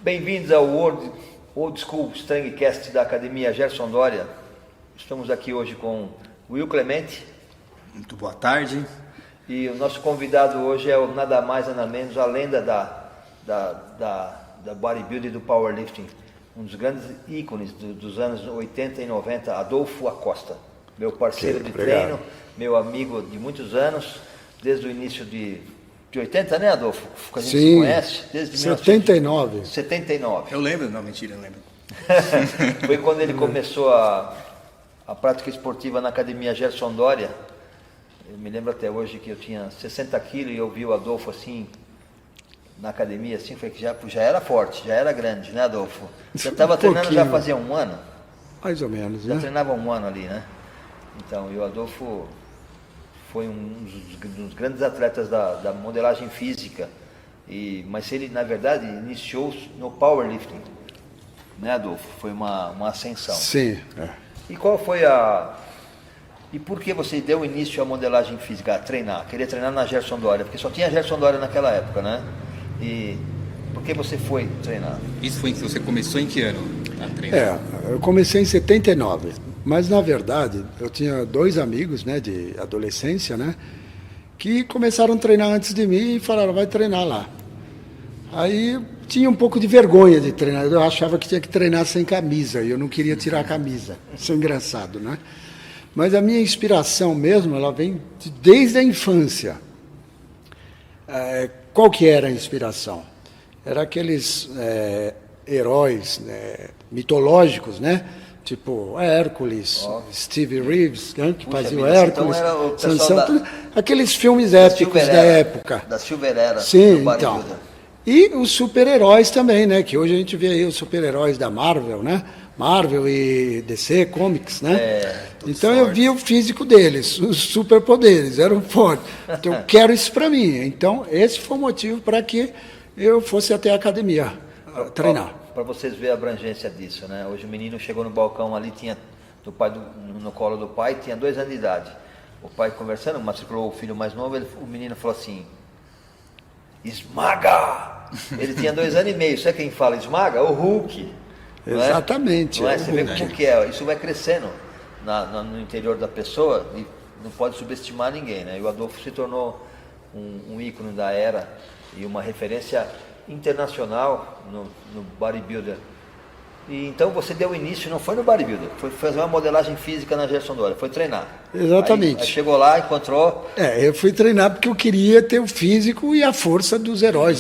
Bem-vindos ao Old School Strangcast da Academia Gerson Doria. Estamos aqui hoje com Will Clemente. Muito boa tarde. E o nosso convidado hoje é o nada mais nada menos a lenda da bodybuilding e do powerlifting. Um dos grandes ícones dos anos 80 e 90, Adolfo Acosta. Meu parceiro de treino, meu amigo de muitos anos, desde o início de 80, né, Adolfo? A gente se conhece desde 79. 79. Eu lembro, não, mentira, eu lembro. Foi quando ele começou a prática esportiva na Academia Gerson Doria. Eu me lembro até hoje que eu tinha 60 quilos e eu vi o Adolfo assim, na academia, assim, foi que já era forte, já era grande, né, Adolfo? Você estava treinando já fazia um ano? Mais ou menos, já né? Treinava um ano ali, né? Então, e o Adolfo foi um dos grandes atletas da modelagem física, mas ele, na verdade, iniciou no powerlifting, né, Adolfo? Foi uma ascensão. Sim. E qual foi E por que você deu início à modelagem física, a treinar? Queria treinar na Gerson Doria, porque só tinha Gerson Doria naquela época, né? E por que você foi treinar? Isso foi que você começou em que ano a treinar? Eu comecei em 79, mas na verdade eu tinha dois amigos, né, de adolescência, né, que começaram a treinar antes de mim e falaram, vai treinar lá. Aí tinha um pouco de vergonha de treinar, eu achava que tinha que treinar sem camisa e eu não queria tirar a camisa, isso é engraçado, né? Mas a minha inspiração mesmo, ela vem desde a infância. Qual que era a inspiração? Era aqueles heróis, né, mitológicos, né? Tipo Hércules, Steve Reeves, né, que fazia o Hércules, então Sansão, aqueles filmes épicos da época. Da Silver Era. Sim, então. E os super-heróis também, né? Que hoje a gente vê aí os super-heróis da Marvel, né? Marvel e DC Comics, né? Então eu via o físico deles, os superpoderes, eram fortes. Então eu quero isso para mim. Então esse foi o motivo para que eu fosse até a academia treinar. Para vocês verem a abrangência disso, né? Hoje o menino chegou no balcão ali, tinha no colo do pai, tinha 2 anos de idade. O pai conversando, matriculou o filho mais novo, o menino falou assim, esmaga! Ele tinha 2 anos e meio, sabe quem fala esmaga? O Hulk. Exatamente. Não é? Você vê como que é, isso vai crescendo no interior da pessoa e não pode subestimar ninguém, né? E o Adolfo se tornou um ícone da era e uma referência internacional no bodybuilder. E então você deu início, não foi no bodybuilder, foi fazer uma modelagem física na Gerson Doria, foi treinar. Exatamente. Aí chegou lá, encontrou... eu fui treinar porque eu queria ter o físico e a força dos heróis,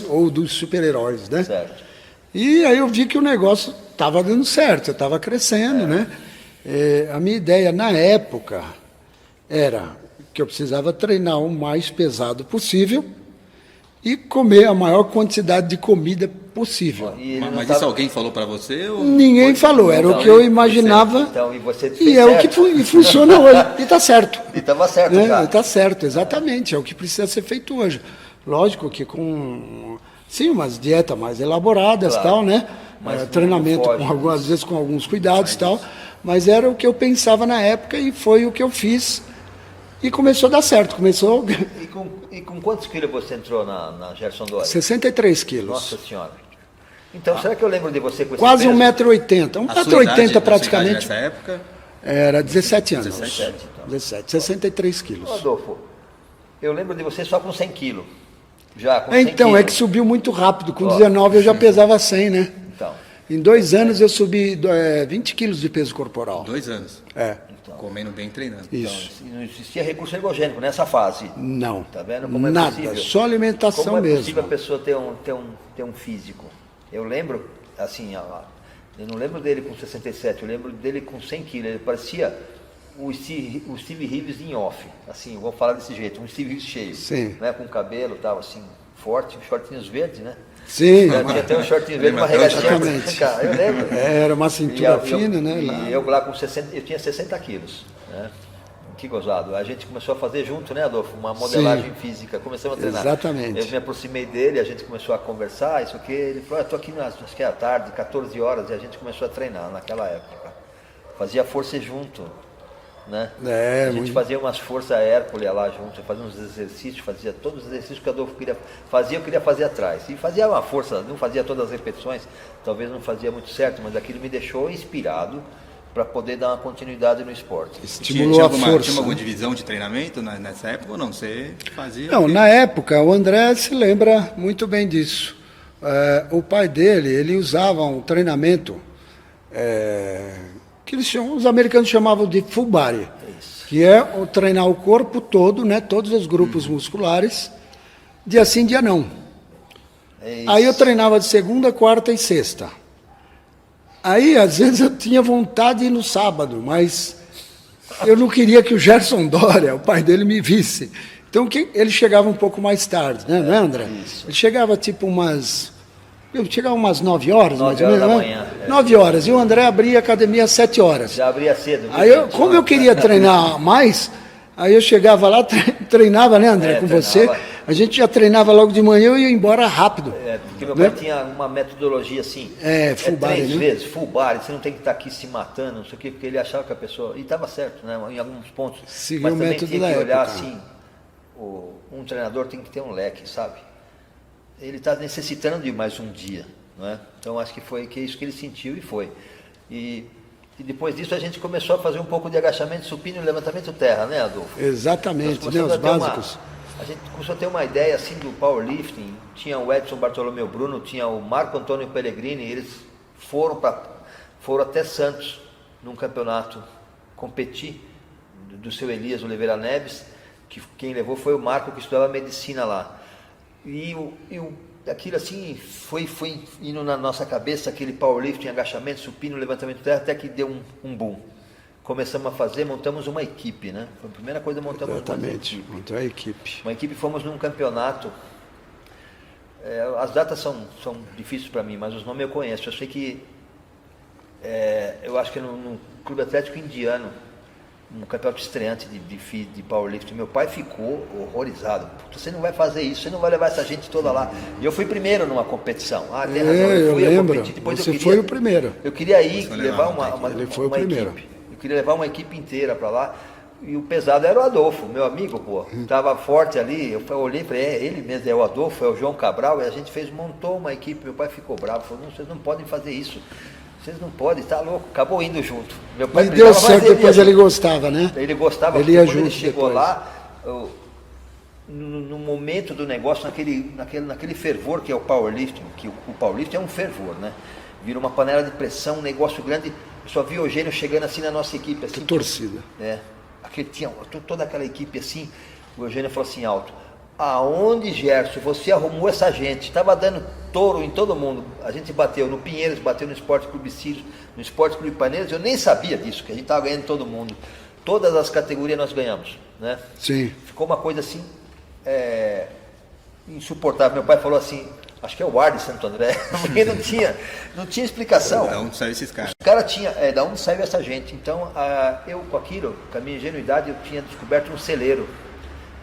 ou dos super-heróis, né? Certo. E aí eu vi que o negócio estava dando certo, eu estava crescendo, né? A minha ideia na época era que eu precisava treinar o mais pesado possível e comer a maior quantidade de comida possível. Mas isso alguém falou para você? Ou... Ninguém falou, era o que eu imaginava. Então, e você fez e é o que funciona hoje. E está certo. E estava certo, já. Está certo, exatamente. É o que precisa ser feito hoje. Lógico que sim, umas dietas mais elaboradas, claro, tal, né? Treinamento, às vezes com alguns cuidados e tal. Mas era o que eu pensava na época e foi o que eu fiz. E começou a dar certo. E com quantos quilos você entrou na Gerson Doria? 63 quilos. Nossa Senhora. Então, será que eu lembro de você com esse quase peso? 1,80 m. 1,80 m praticamente. Nessa época? Era 17 anos. 17, então. 17, 63 quilos. Adolfo, eu lembro de você só com 100 quilos. Já com 100 então, quilos. é que subiu muito rápido. Com 19 eu já pesava 100, né? Então. Em 2 anos eu subi 20 quilos de peso corporal. 2 anos? Então, comendo bem e treinando. Isso. Então, não existia recurso ergogênico nessa fase. Não. Tá vendo como nada, é possível? só alimentação como mesmo. É possível a pessoa ter um físico? Eu lembro, assim, eu não lembro dele com 67, eu lembro dele com 100 quilos. Ele parecia o Steve Reeves em off, assim, vou falar desse jeito, um Steve Reeves cheio. Sim. Né, com cabelo e tal, assim, forte, shortinhos verdes, né? Sim. Tinha até um shortinho verde, uma regatinha. Eu lembro. Era uma cintura fina, né? E eu lá com 60, eu tinha 60 quilos, né? Que gozado. A gente começou a fazer junto, né, Adolfo? Uma modelagem física. Começamos a treinar. Exatamente. Eu me aproximei dele, a gente começou a conversar, isso aqui. Ele falou, estou aqui, acho que é à tarde, 14 horas, e a gente começou a treinar naquela época. Fazia força junto. né? É, a gente muito. fazia umas forças Hércules lá junto, fazia uns exercícios, fazia todos os exercícios que o Adolfo queria fazer, eu queria fazer atrás. E fazia uma força, não fazia todas as repetições, talvez não fazia muito certo, mas aquilo me deixou inspirado para poder dar uma continuidade no esporte. Estimulou a força. Tinha alguma divisão de treinamento nessa época ou não? Você fazia? Não, na época, o André se lembra muito bem disso. O pai dele, ele usava um treinamento que os americanos chamavam de full body, que é treinar o corpo todo, né, todos os grupos musculares, dia sim, dia não. Aí eu treinava de segunda, quarta e sexta. Aí, às vezes, eu tinha vontade de ir no sábado, mas eu não queria que o Gerson Dória, o pai dele, me visse. Então, ele chegava um pouco mais tarde, né, não é, André? Isso. Ele chegava tipo eu chegava umas 9 horas, 9 mais ou horas menos, da né? manhã, 9 horas, e o André abria a academia às 7 horas. Já abria cedo. Aí, como eu queria treinar mais, aí eu chegava lá, treinava, né, André, com treinava. você. A gente já treinava logo de manhã, eu ia embora rápido. Porque meu né? pai tinha uma metodologia assim, full body, 3 né? vezes, full body, você não tem que estar aqui se matando, não sei o quê, porque ele achava que a pessoa, e estava certo, né, em alguns pontos, Seguiu mas o também método tinha da que olhar época. assim, um treinador tem que ter um leque, sabe? Ele está necessitando de mais um dia, não é? Então acho que foi isso que ele sentiu e foi. E depois disso a gente começou a fazer um pouco de agachamento supino e levantamento terra, né, Adolfo? Exatamente, Nós né, começamos os a ter básicos. a gente começou a ter uma ideia assim do powerlifting. Tinha o Edson Bartolomeu Bruno, tinha o Marco Antônio Pellegrini, eles foram até Santos num campeonato competir do seu Elias Oliveira Neves, que quem levou foi o Marco, que estudava medicina lá. E aquilo assim foi indo na nossa cabeça, aquele powerlifting, agachamento, supino, levantamento de terra, até que deu um boom. Começamos a fazer, montamos uma equipe, né? Foi a primeira coisa, montamos Exatamente, uma equipe. montou a equipe. Uma equipe, fomos num campeonato. As datas são difíceis para mim, mas os nomes eu conheço. Eu sei que, eu acho que no Clube Atlético Indiano, um campeonato estreante de powerlifting, meu pai ficou horrorizado. Você não vai fazer isso, você não vai levar essa gente toda lá. E eu fui primeiro numa competição. É, Tem razão, eu fui, lembro. competi, depois Você eu queria, foi o primeiro. Eu queria ir, Você levar levava Ele foi o primeiro. equipe. Eu queria levar uma equipe inteira para lá. E o pesado era o Adolfo, meu amigo, pô. Tava forte ali. Eu olhei para ele mesmo, é o Adolfo, é o João Cabral. E a gente montou uma equipe. Meu pai ficou bravo, falou: não, vocês não podem fazer isso. Vocês não podem, tá louco. Acabou indo junto. Meu pai Mas deu brigava, certo, mas depois ele gostava, né? Ele gostava, Ele ia porque quando ele junto chegou depois. lá, no momento do negócio, naquele fervor que é o powerlifting, que o powerlifting é um fervor, né? Vira uma panela de pressão, um negócio grande. Eu só vi o Eugênio chegando assim na nossa equipe. Assim, Que torcida. Tinha toda aquela equipe assim. O Eugênio falou assim alto: aonde, Gerson, você arrumou essa gente? Estava dando touro em todo mundo. A gente bateu no Pinheiros, bateu no Esporte Clube Sírios, no Esporte Clube Paneiros. Eu nem sabia disso, que a gente estava ganhando todo mundo. Todas as categorias nós ganhamos, né? Sim. Ficou uma coisa assim, insuportável. Meu pai falou assim, acho que é o ar de Santo André, porque não tinha explicação. Da onde saem esses caras? Os caras tinham, da onde saiu essa gente? Então, eu com aquilo, com a minha ingenuidade, eu tinha descoberto um celeiro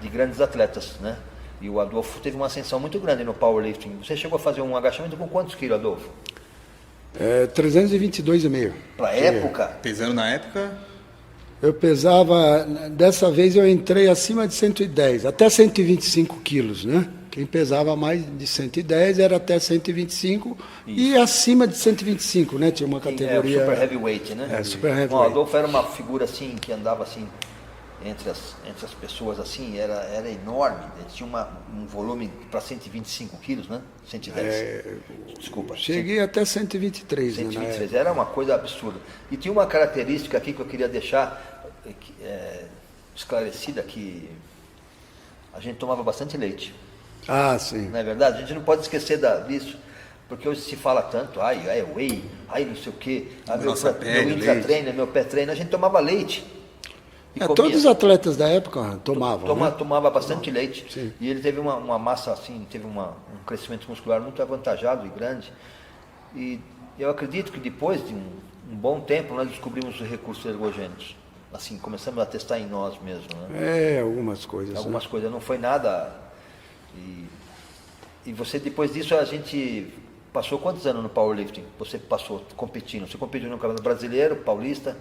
de grandes atletas, né? E o Adolfo teve uma ascensão muito grande no powerlifting. Você chegou a fazer um agachamento com quantos quilos, Adolfo? 322,5. Para época? Pesando na época? Eu pesava, dessa vez eu entrei acima de 110, até 125 quilos, né? Quem pesava mais de 110 era até 125 e acima de 125, né? Tinha uma categoria... super heavyweight, né? Super Bom, o heavyweight. Adolfo era uma figura assim, que andava assim, entre as pessoas assim, era enorme. Ele tinha um volume para 125 quilos, né? 110. Desculpa. Cheguei até 123, né? 123, era uma coisa absurda. E tinha uma característica aqui que eu queria deixar esclarecida, que a gente tomava bastante leite. Ah, sim. Não é verdade? A gente não pode esquecer disso, porque hoje se fala tanto, whey, não sei o quê, meu intratrainer, meu pé trainer, a gente tomava leite. E comia. Todos os atletas da época tomavam, né? Tomava bastante leite. Sim. E ele teve uma massa assim, teve um crescimento muscular muito avantajado e grande. E eu acredito que depois de um bom tempo nós descobrimos os recursos ergogênicos. Assim, começamos a testar em nós mesmos, né? Algumas coisas. Algumas coisas, não foi nada. E você, depois disso, a gente passou quantos anos no powerlifting? Você passou competindo? Você competiu no Campeonato Brasileiro, Paulista?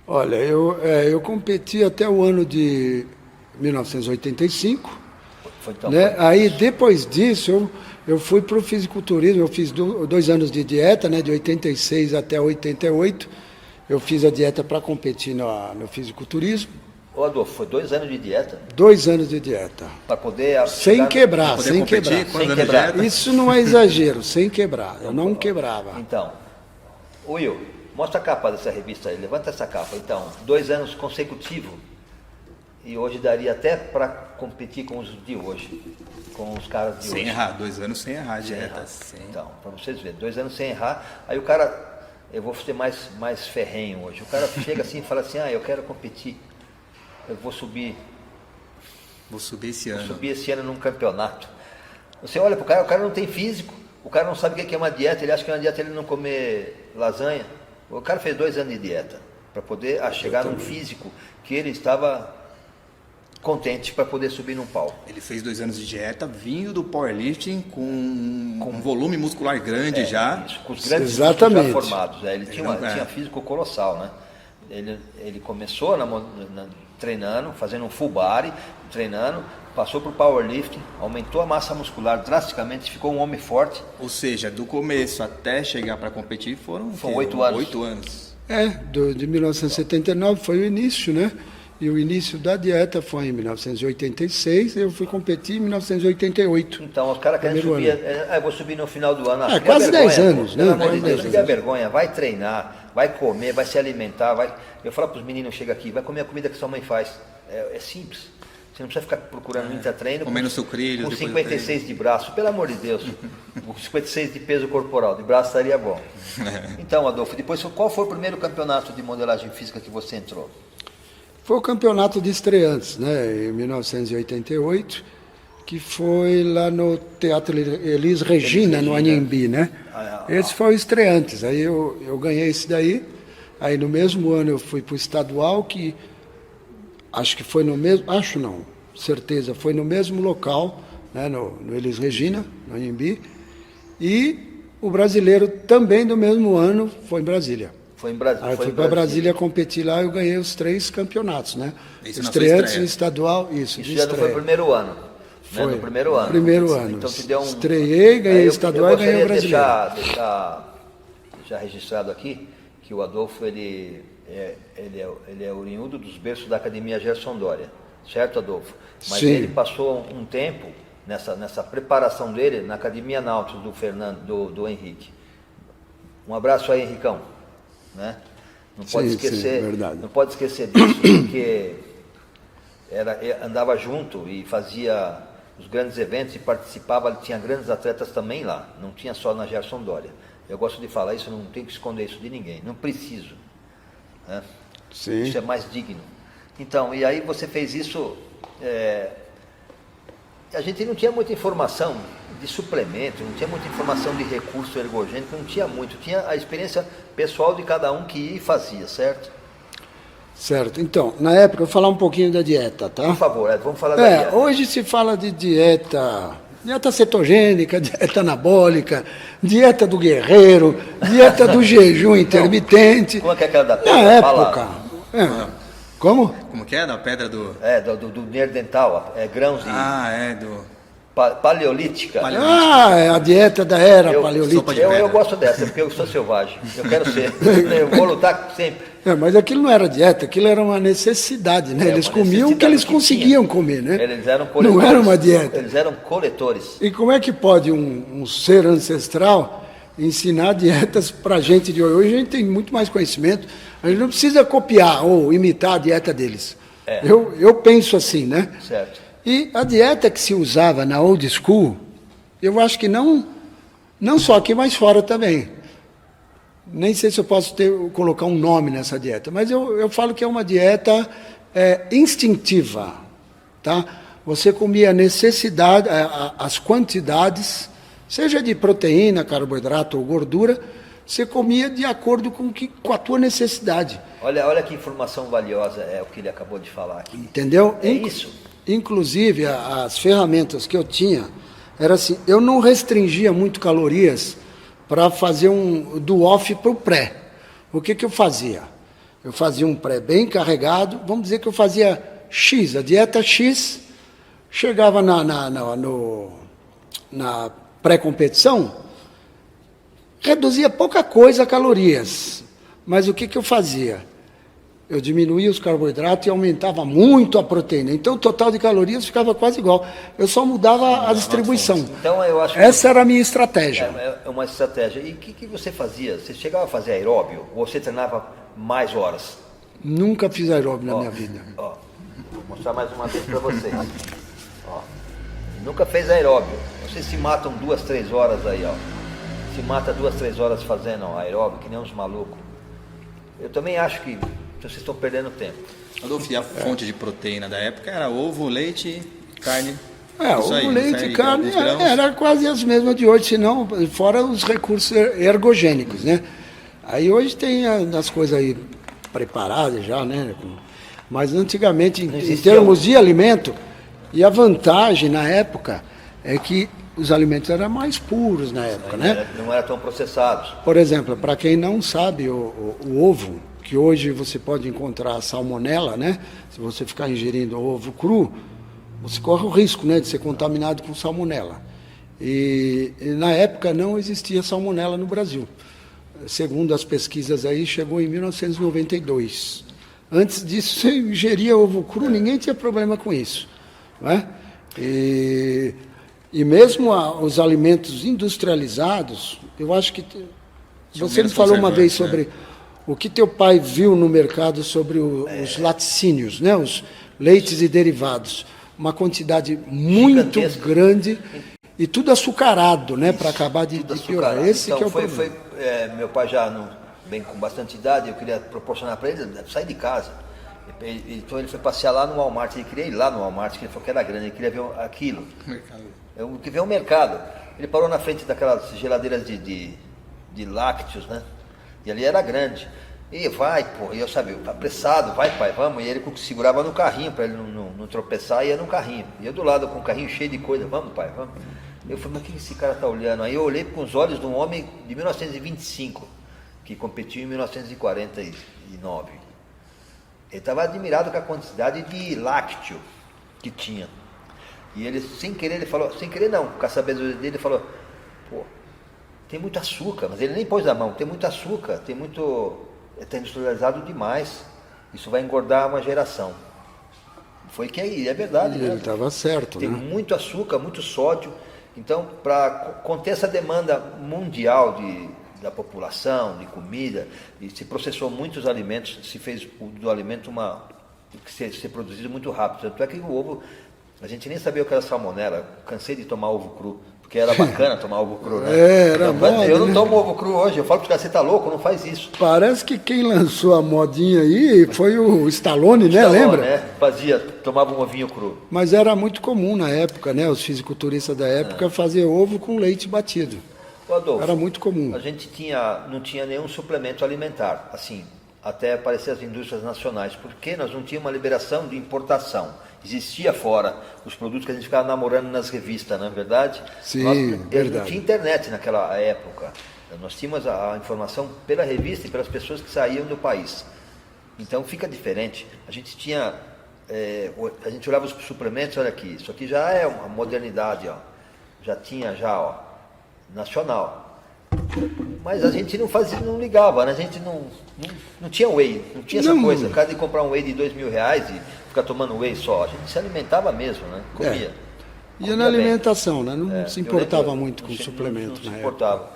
Olha, eu competi até o ano de 1985, Foi, então, né? Aí depois disso eu fui para o fisiculturismo, eu fiz 2 anos de dieta, né? De 86 até 88, eu fiz a dieta para competir no fisiculturismo, Ô Adolfo, foi 2 anos de dieta 2 anos de dieta, para poder sem chegar- quebrar, Poder sem competir, quebrar. quantos Sem anos de quebrar. dieta? Isso não é exagero, sem quebrar, eu não quebrava. Então, Will, mostra a capa dessa revista aí, levanta essa capa. Então, 2 anos consecutivos, e hoje daria até para competir com os de hoje, com os caras de Sem hoje. errar, 2 anos sem errar, Sem dieta. errar. Sem... Então, para vocês verem, 2 anos sem errar, aí o cara, eu vou ser mais ferrenho hoje, o cara chega assim e fala assim, eu quero competir, eu vou subir esse ano. subir esse ano num campeonato. Você olha pro cara, o cara não tem físico, o cara não sabe o que é uma dieta, ele acha que é uma dieta ele não comer lasanha. O cara fez 2 anos de dieta para poder chegar num físico que ele estava contente para poder subir num palco. Ele fez 2 anos de dieta, vindo do powerlifting com um volume muscular grande já. Isso, com os grandes Exatamente. músculos já formados. Ele tinha físico colossal, né? Ele começou treinando, fazendo um full body, treinando, passou para o powerlifting, aumentou a massa muscular drasticamente, ficou um homem forte. Ou seja, do começo até chegar para competir foram o quê? 8 anos. 8 anos. De 1979 foi o início, né? E o início da dieta foi em 1986, eu fui competir em 1988. Então, os caras querem Primeiro subir, eu vou subir no final do ano. É, quase 10 anos, pô, pelo né? amor de Quase Deus, 10 que é anos. vergonha, vai treinar, vai comer, vai se alimentar, vai... Eu falo para os meninos, chega aqui, vai comer a comida que sua mãe faz. É simples. Você não precisa ficar procurando intra-treino Comendo com sucrilhos com depois do 56 de braço, pelo amor de Deus. Com 56 de peso corporal, de braço estaria bom. Então, Adolfo, depois qual foi o primeiro campeonato de modelagem física que você entrou? Foi o campeonato de estreantes, né? Em 1988, que foi lá no Teatro Elis Regina, no Anhembi, né? Esse foi o estreantes. Aí eu ganhei esse daí. Aí no mesmo ano eu fui para o estadual, que acho que foi no mesmo, acho não, certeza, foi no mesmo local, né, no Elis Regina, no Anhembi, e o brasileiro também do mesmo ano foi em Brasília. Foi em Brasília. Aí eu fui para Brasília competir lá, eu ganhei os 3 campeonatos, né? Isso na sua Estreantes estreia. e estadual, isso, Isso de já não foi o estreia. primeiro ano. Né? Foi. No primeiro ano. Primeiro ano. Então te deu um... Estreiei, ganhei Aí estadual e ganhei o gostaria de brasileiro. deixar registrado aqui que o Adolfo ele é oriundo dos berços da Academia Gerson Dória, certo, Adolfo? Mas Sim. ele passou um tempo nessa preparação dele na Academia Nautilus do Henrique. Um abraço aí, Henricão, né? Não pode Sim, esquecer, sim, verdade. não pode esquecer disso, porque andava junto e fazia os grandes eventos e participava, tinha grandes atletas também lá, não tinha só na Gerson Dória. Eu gosto de falar isso, não tenho que esconder isso de ninguém, não preciso, né? Sim. Isso é mais digno. Então, e aí você fez isso, a gente não tinha muita informação de suplemento, não tinha muita informação de recurso ergogênico, não tinha muito, tinha a experiência pessoal de cada um que ia e fazia, certo? Certo. Então, na época, eu vou falar um pouquinho da dieta, tá? Por favor, vamos falar da dieta. Hoje se fala de dieta cetogênica, dieta anabólica, dieta do guerreiro, dieta do jejum intermitente. Como é que é aquela da pedra? Na Fala. época. Como? Como que é? Da pedra do... Do Neandertal, grãos de do... paleolítica. É a dieta da era sopa paleolítica. de Eu pedra. gosto dessa, porque eu sou selvagem. Eu quero ser. Eu vou lutar sempre. Mas aquilo não era dieta, aquilo era uma necessidade, né? Eles uma comiam o que necessidade eles que conseguiam tinha. comer, né? Eles eram coletores. Não era uma dieta. Eles eram coletores. E como é que pode um ser ancestral ensinar dietas para a gente de hoje? Hoje a gente tem muito mais conhecimento, a gente não precisa copiar ou imitar a dieta deles. Eu penso assim, né? Certo. E a dieta que se usava na old school, eu acho que não só aqui, mas fora também. Nem sei se eu posso colocar um nome nessa dieta, mas eu falo que é uma dieta instintiva, tá? Você comia a necessidade, as quantidades, seja de proteína, carboidrato ou gordura, você comia de acordo com a tua necessidade. Olha que informação valiosa é o que ele acabou de falar aqui. Entendeu? É isso. Inclusive, as ferramentas que eu tinha, era assim, eu não restringia muito calorias para fazer do off para o pré. O que eu fazia? Eu fazia um pré bem carregado, vamos dizer que eu fazia X, a dieta X, chegava na pré-competição, reduzia pouca coisa calorias, mas o que eu fazia? Eu diminuía os carboidratos e aumentava muito a proteína. Então o total de calorias ficava quase igual. Eu só mudava a distribuição. Então eu acho que essa era a minha estratégia. é uma estratégia. E o que você fazia? Você chegava a fazer aeróbio ou você treinava mais horas? Nunca fiz aeróbio na minha vida. Ó, vou mostrar mais uma vez para vocês. Ó, nunca fez aeróbio. Vocês se matam 2, 3 horas aí, ó. Se mata 2, 3 horas fazendo aeróbio, que nem uns malucos. Eu também acho que vocês estão perdendo tempo. Adolfo, e a fonte de proteína da época era ovo, leite, carne? Ovo, leite e carne era quase as mesmas de hoje, senão, fora os recursos ergogênicos, né? Aí hoje tem as coisas aí preparadas já, né? Mas antigamente, em termos de alimento, e a vantagem na época é que os alimentos eram mais puros na época, né? Não eram tão processados. Por exemplo, para quem não sabe, o ovo, que hoje você pode encontrar salmonela, né? Se você ficar ingerindo ovo cru, você corre o risco, né, de ser contaminado com salmonela. E na época não existia salmonela no Brasil. Segundo as pesquisas aí, chegou em 1992. Antes disso, você ingeria ovo cru, ninguém tinha problema com isso, né? E mesmo os alimentos industrializados, eu acho que você me falou uma vez sobre o que teu pai viu no mercado sobre os laticínios, né? Os leites e derivados. Uma quantidade muito grande e tudo açucarado, né? Para acabar de piorar. Esse então, que é o problema. Meu pai já bem com bastante idade, eu queria proporcionar para ele sair de casa. Então ele foi passear lá no Walmart, ele queria ir lá no Walmart, que ele falou que era grande, ele queria ver aquilo. Eu queria ver o mercado. Ele parou na frente daquelas geladeiras de lácteos, né? E ali era grande. E vai, pô, e eu sabia, apressado, vai pai, vamos. E ele segurava no carrinho para ele não tropeçar, ia no carrinho. E eu do lado com o carrinho cheio de coisa, vamos pai, vamos. Eu falei, mas o que esse cara tá olhando? Aí eu olhei com os olhos de um homem de 1925, que competiu em 1949. Ele estava admirado com a quantidade de lácteo que tinha. E ele, sem querer, ele falou, sem querer não, com a sabedoria dele, ele falou, pô, tem muito açúcar, mas ele nem pôs na mão, tem muito açúcar, está industrializado demais, isso vai engordar uma geração. Foi que aí, é verdade. Ele estava certo, tem né? muito açúcar, muito sódio, então para conter essa demanda mundial da população, de comida, e se processou muitos alimentos, se fez do alimento ser produzido muito rápido. Tanto é que o ovo, a gente nem sabia o que era salmonela, cansei de tomar ovo cru, porque era bacana tomar ovo cru, né? Era moda, eu não tomo ovo cru hoje, eu falo para os caras, você tá louco, não faz isso. Parece que quem lançou a modinha aí foi o Stallone, né? Lembra? Né? Tomava um ovinho cru. Mas era muito comum na época, né? Os fisiculturistas da época faziam ovo com leite batido. Adolfo, era muito comum. A gente não tinha nenhum suplemento alimentar, assim, até aparecer as indústrias nacionais, porque nós não tínhamos uma liberação de importação. Existia fora os produtos que a gente ficava namorando nas revistas, não é verdade? Sim, verdade. Não tinha internet naquela época. Nós tínhamos a informação pela revista e pelas pessoas que saíam do país. Então fica diferente. A gente tinha, a gente olhava os suplementos, olha aqui, isso aqui já é uma modernidade, ó. Já tinha ó, nacional. Mas a gente não fazia, não ligava, né? A gente não tinha whey, não tinha essa coisa. O cara de comprar um whey de R$2.000 e ficar tomando whey só. A gente se alimentava mesmo, né? Comia. E na alimentação, né? Não se importava muito com suplemento. Não se importava.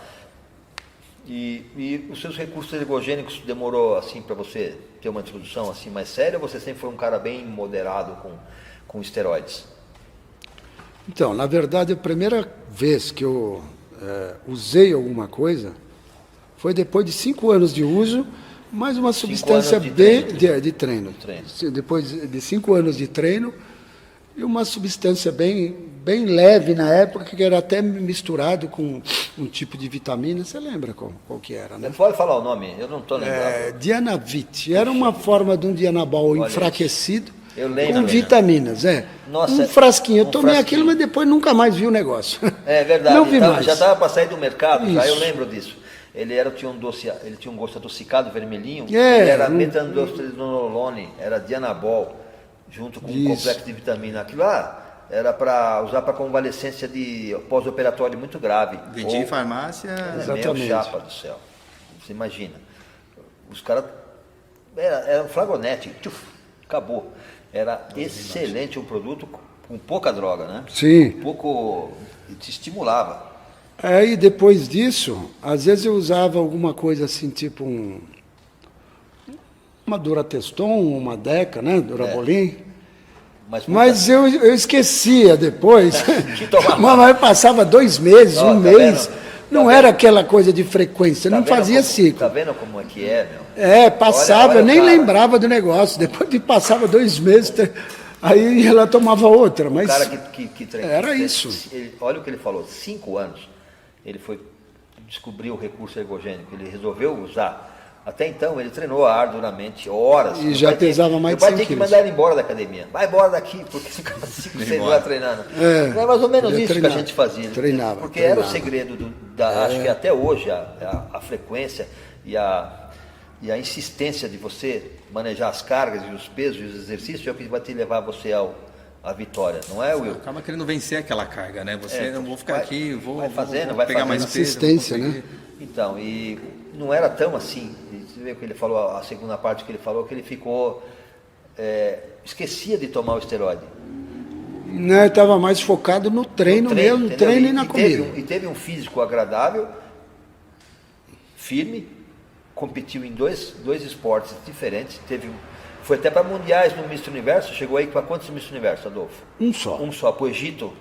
E os seus recursos ergogênicos demorou assim para você ter uma introdução assim mais séria, ou você sempre foi um cara bem moderado com esteroides? Então, na verdade, a primeira vez que eu usei alguma coisa foi depois de 5 anos de uso, mais uma substância de treino. Depois de 5 anos de treino, e uma substância bem leve na época, que era até misturado com um tipo de vitamina. Você lembra qual que era, né? Você pode falar o nome? Eu não estou lembrando. Dianavit. Era uma forma de um Dianabol enfraquecido. Eu lembro. Com vitaminas, Nossa, um frasquinho. Eu um tomei frasquinho. aquilo, mas depois nunca mais vi o negócio. É verdade. Não vi mais. Já estava para sair do mercado, já eu Isso. lembro disso. Tinha um gosto adocicado, vermelhinho. É, Ele era metandrostenolone, era Dianabol, junto com um Isso. complexo de vitamina. Aquilo lá era para usar para convalescência de pós-operatório muito grave. Vendia em farmácia. Meu Exatamente. chapa do céu. Você imagina. Os caras. Era um flagonete. Tchuf, acabou. Era excelente um produto com pouca droga, né? Sim. Pouco. E te estimulava. Aí depois disso, às vezes eu usava alguma coisa assim, tipo uma Durateston, uma Deca, né? Durabolin. Mas eu esquecia depois. Mas passava 2 meses, Ó, um tá mês. vendo? Não Tá era vendo? aquela coisa de frequência, não fazia ciclo. Tá vendo como é que é, meu? Passava, Olha eu nem o cara. lembrava do negócio. Depois de passava 2 meses, aí ela tomava outra. Mas O cara que treina. era isso. Olha o que ele falou, 5 anos. Ele descobriu o recurso ergogênico, ele resolveu usar. Até então ele treinou ardoramente, horas. E já pesava mais de 100 quilos. Vai ter que quilos. mandar ele embora da academia. Vai embora daqui, porque ficava 5, 6 horas treinando. É, É mais ou menos ele isso treinava, que a gente fazia. treinava, Porque era o treinava. segredo acho que até hoje, a frequência e a insistência de você manejar as cargas e os pesos e os exercícios é o que vai te levar você à vitória, não é, Will? Acaba querendo vencer aquela carga, né? Você não vou ficar aqui, vou fazendo, vou pegar mais peso. Insistência, vou né? conseguir. Então, e não era tão assim. Você vê o que ele falou, a segunda parte que ele falou, que ele ficou. Esquecia de tomar o esteroide. Não, eu estava mais focado no treino mesmo, no entendeu? treino e na comida. Teve um físico agradável, firme, competiu em dois esportes diferentes. Foi até para mundiais no Miss Universo. Chegou aí para quantos Miss Universo, Adolfo? Um só. Um só, para o Egito.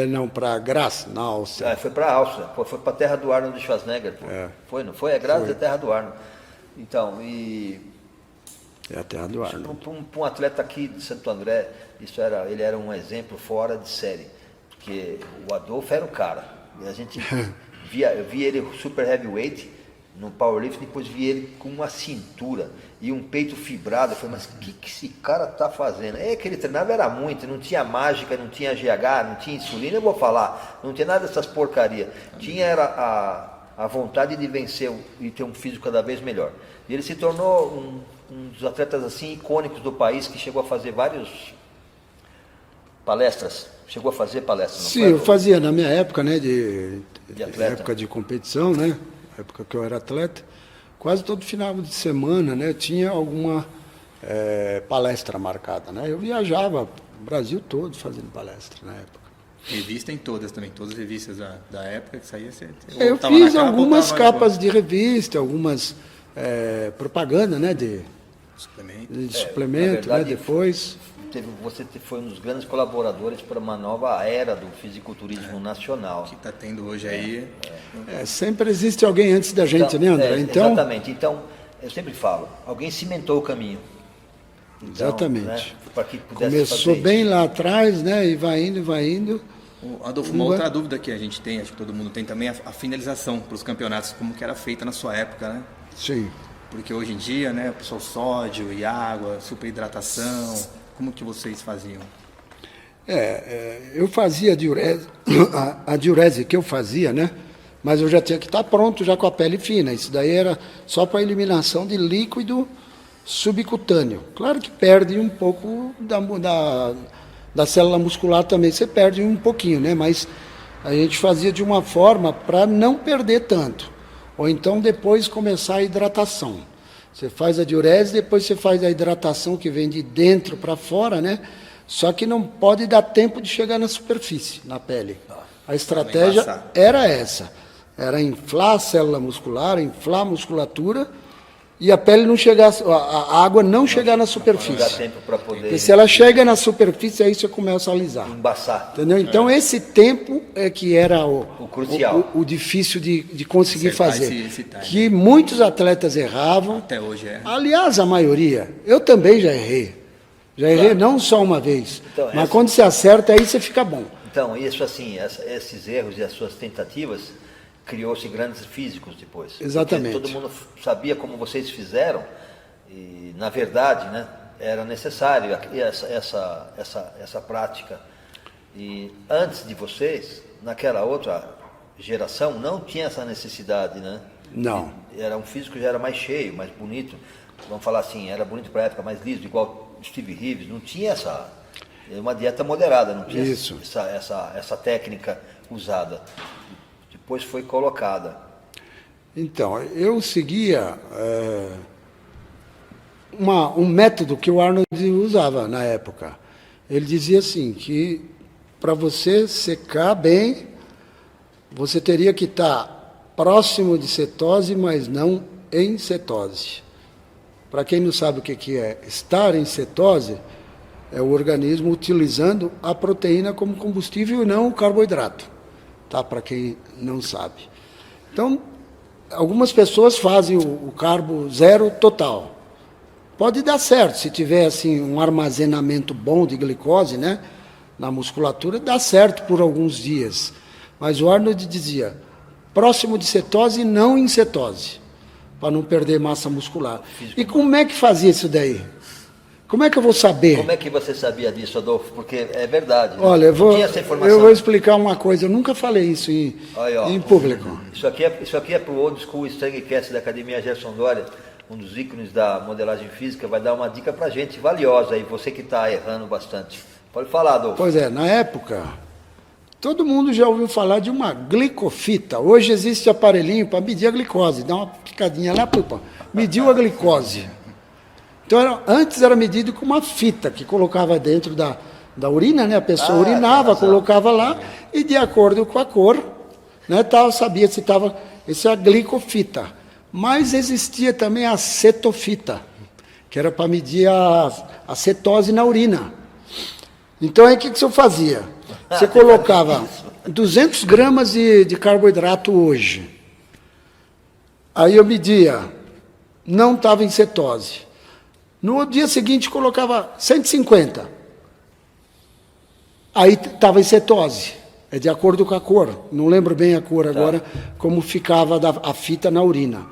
Não, para Graça, na Áustria. Foi para a Áustria, foi para a terra do Arnold Schwarzenegger. Pô. Foi, não foi? É graças à terra do Arnold. Então, É a terra do Arnold. para um atleta aqui de Santo André, ele era um exemplo fora de série. Porque o Adolfo era o cara. E a gente eu via ele super heavyweight no powerlifting, depois vi ele com uma cintura e um peito fibrado. Eu falei, mas o que esse cara tá fazendo? Que ele treinava era muito, não tinha mágica, não tinha GH, não tinha insulina, eu vou falar, não tinha nada dessas porcarias. Tinha era a vontade de vencer e ter um físico cada vez melhor. E ele se tornou um dos atletas assim icônicos do país, que chegou a fazer várias palestras. Chegou a fazer palestras, não Sim, foi? eu fazia na minha época, né, de atleta. época de competição, né, época que eu era atleta, quase todo final de semana, né, tinha alguma palestra marcada, né, eu viajava o Brasil todo fazendo palestra na época. Revista em todas também, todas as revistas da época que saía. Eu fiz algumas capas de revista, algumas propaganda, né, de suplemento, na né, verdade, depois. Você foi um dos grandes colaboradores para uma nova era do fisiculturismo nacional. Que está tendo hoje aí. Sempre existe alguém antes da gente, né, André? Então, exatamente. Então, eu sempre falo, alguém cimentou o caminho. Então, exatamente. Né, para que pudesse Começou fazer bem isso. lá atrás, né, e vai indo, vai indo. Adolfo, uma outra dúvida que a gente tem, acho que todo mundo tem também, a finalização para os campeonatos, como que era feita na sua época, né? Sim. Porque hoje em dia, né, o pessoal sódio e água, superidratação, como que vocês faziam? Eu fazia a diurese, a diurese que eu fazia, né? Mas eu já tinha que estar pronto já com a pele fina. Isso daí era só para eliminação de líquido subcutâneo. Claro que perde um pouco da célula muscular também, você perde um pouquinho, né? Mas a gente fazia de uma forma para não perder tanto. Ou então depois começar a hidratação. Você faz a diurese, depois você faz a hidratação que vem de dentro para fora, né? Só que não pode dar tempo de chegar na superfície, na pele. A estratégia era essa. Era inflar a célula muscular, inflar a musculatura e a pele não chegar, a água não chegar na Não dá superfície. tempo para poder Porque se ela chega na superfície, aí você começa a alisar. embaçar. Entendeu? Então, esse tempo é que era O crucial. o difícil de conseguir Acertar fazer. esse time. Que muitos atletas erravam. Até hoje é. Aliás, a maioria. Eu também já errei. Já errei não só uma vez. Então, mas quando você acerta, aí você fica bom. Então, isso assim, esses erros e as suas tentativas, criou-se grandes físicos depois. Exatamente. Porque todo mundo sabia como vocês fizeram, e na verdade, né, era necessário essa prática. E antes de vocês, naquela outra geração, não tinha essa necessidade, né? Não. Era um físico que já era mais cheio, mais bonito. Vamos falar assim, era bonito para a época, mais liso, igual Steve Reeves. Não tinha uma dieta moderada, não tinha Isso. essa técnica usada. Depois foi colocada. Então, eu seguia um método que o Arnold usava na época. Ele dizia assim, que para você secar bem, você teria que estar próximo de cetose, mas não em cetose. Para quem não sabe o que é estar em cetose, é o organismo utilizando a proteína como combustível e não o carboidrato, tá? Para quem não sabe. Então, algumas pessoas fazem o carbo zero total. Pode dar certo, se tiver assim um armazenamento bom de glicose, né, na musculatura, dá certo por alguns dias. Mas o Arnold dizia, próximo de cetose e não em cetose, para não perder massa muscular. E como é que fazia isso daí? Como é que eu vou saber? Como é que você sabia disso, Adolfo? Porque é verdade. Olha, não tinha essa informação. eu vou explicar uma coisa. Eu nunca falei isso em público. Isso aqui é para o Old School Strengthcast da Academia Gerson Doria, um dos ícones da modelagem física, vai dar uma dica para a gente valiosa aí, você que está errando bastante. Pode falar, Adolfo. Pois é, na época, todo mundo já ouviu falar de uma glicofita. Hoje existe aparelhinho para medir a glicose. Dá uma picadinha lá, pupa, mediu a glicose. Então, antes era medido com uma fita que colocava dentro da urina, né? A pessoa urinava, colocava lá e de acordo com a cor, né, sabia se estava... Isso é a glicofita. Mas existia também a cetofita, que era para medir a cetose na urina. Então, aí o que você fazia? Você colocava 200 gramas de carboidrato hoje. Aí eu media, não estava em cetose. No dia seguinte colocava 150. Aí estava em cetose. É de acordo com a cor. Não lembro bem a cor agora, como ficava a fita na urina.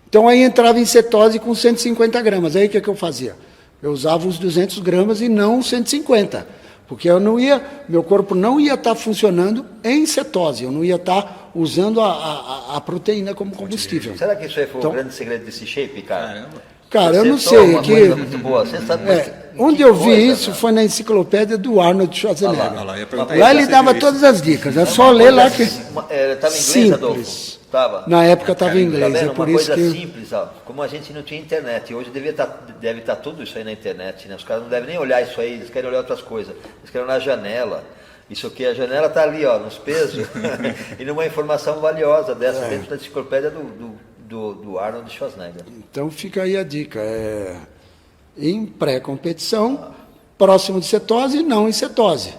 Então aí entrava em cetose com 150 gramas. Aí o que eu fazia? Eu usava os 200 gramas e não os 150. Porque meu corpo não ia estar funcionando em cetose. Eu não ia estar usando a proteína como combustível. Será que isso aí foi o grande segredo desse shape, cara? Caramba. Cara, eu não sei. Muito boa. Você sabe onde eu vi isso foi na enciclopédia do Arnold Schwarzenegger. Lá ele dava todas as dicas. É só ler lá que... Estava em inglês, Adolfo? Tava. Na época estava em inglês. Tá vendo? É por uma isso coisa que... simples, ó, como a gente não tinha internet. Hoje deve estar tudo isso aí na internet. Né? Os caras não devem nem olhar isso aí, eles querem olhar outras coisas. Eles querem olhar a janela. Isso aqui, a janela está ali, ó, nos pesos. E numa informação valiosa dessa, dentro da enciclopédia do Arnold Schwarzenegger. Então fica aí a dica. Em pré-competição, próximo de cetose e não em cetose.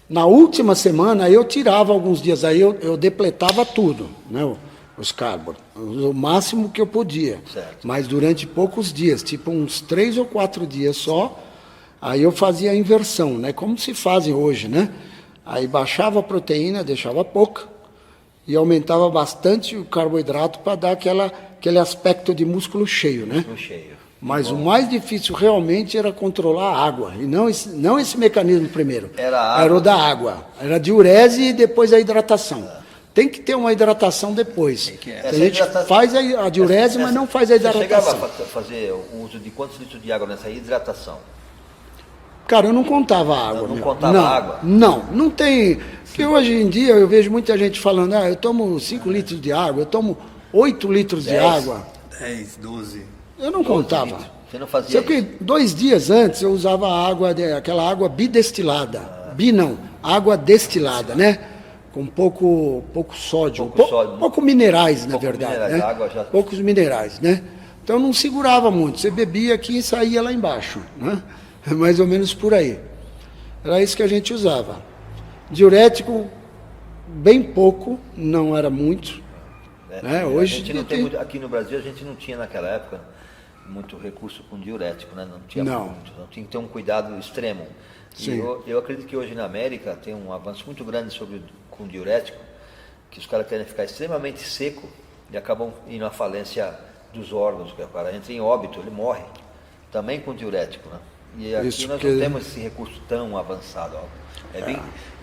Na última semana eu tirava alguns dias, aí eu depletava tudo, né, os carbos, o máximo que eu podia. Certo. Mas durante poucos dias, tipo uns 3 ou 4 dias só, aí eu fazia a inversão, né, como se fazem hoje, né? Aí baixava a proteína, deixava pouca, e aumentava bastante o carboidrato para dar aquele aspecto de músculo cheio, né? Músculo cheio. Mas o mais difícil realmente era controlar a água, e não esse mecanismo primeiro. Era o da água. Era a diurese e depois a hidratação. Tem que ter uma hidratação depois. A gente faz a diurese, mas não faz a hidratação. Você chegava a fazer o uso de quantos litros de água nessa hidratação? Cara, eu não contava água. Não contava água? Não tem... Porque hoje em dia eu vejo muita gente falando, eu tomo 5 litros de água, eu tomo 8 litros de água. 10, 12... Eu não contava. Você não fazia Só que 2 dias antes eu usava aquela água bidestilada. Água destilada, né? Com pouco sódio. Pouco minerais, na verdade. Minerais, né? Água já... Poucos minerais, né? Então não segurava muito. Você bebia aqui e saía lá embaixo. Né? Mais ou menos por aí. Era isso que a gente usava. Diurético, bem pouco, não era muito. Né? Hoje a gente não tem muito, aqui no Brasil a gente não tinha naquela época muito recurso com diurético, né? Não tinha muito, não tinha que ter um cuidado extremo. E eu acredito que hoje na América tem um avanço muito grande com diurético, que os caras querem ficar extremamente seco e acabam indo à falência dos órgãos, que o cara entra em óbito, ele morre. também com diurético, né? E aqui Isso nós que- não temos esse recurso tão avançado. Ó.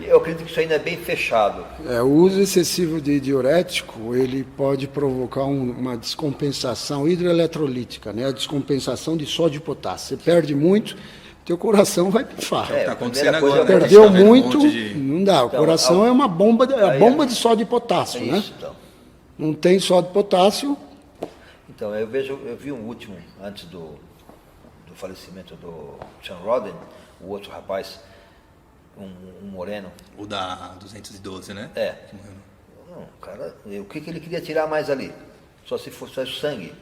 Eu acredito que isso ainda é bem fechado. O uso excessivo de diurético, ele pode provocar uma descompensação hidroeletrolítica, né? A descompensação de sódio e potássio. Você perde muito, teu coração vai pifar. Tá acontecendo primeira coisa agora, é né? Perdeu Tá vendo um muito, monte de- não dá. O Então, coração é uma bomba, bomba de sódio e potássio, né? Isso, então. Não tem sódio e potássio, Então, eu vi um último, antes do falecimento do Sean Roden, o outro rapaz, um moreno. O da 212, né? É. Não, cara, o que ele queria tirar mais ali? Só se fosse o sangue.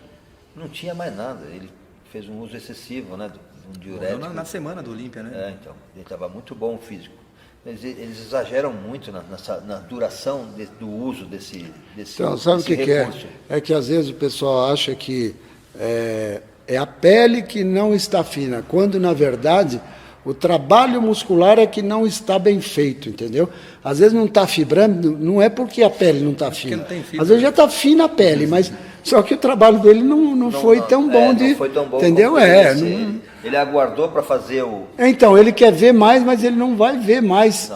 Não tinha mais nada. Ele fez um uso excessivo, né? De um diurético. Na semana do Olímpia, né? Então, ele estava muito bom o físico. Eles exageram muito na duração do uso desse então, sabe o que recurso. é? É que às vezes o pessoal acha que é a pele que não está fina, quando na verdade o trabalho muscular é que não está bem feito, entendeu? Às vezes não está fibrando, não é porque a pele não está fina. não tem fibra. Às vezes já está fina a pele, mas só que o trabalho dele não foi tão bom não foi tão bom entendeu? como poderia ser. Ele aguardou para fazer o... Então, ele quer ver mais, mas ele não vai ver mais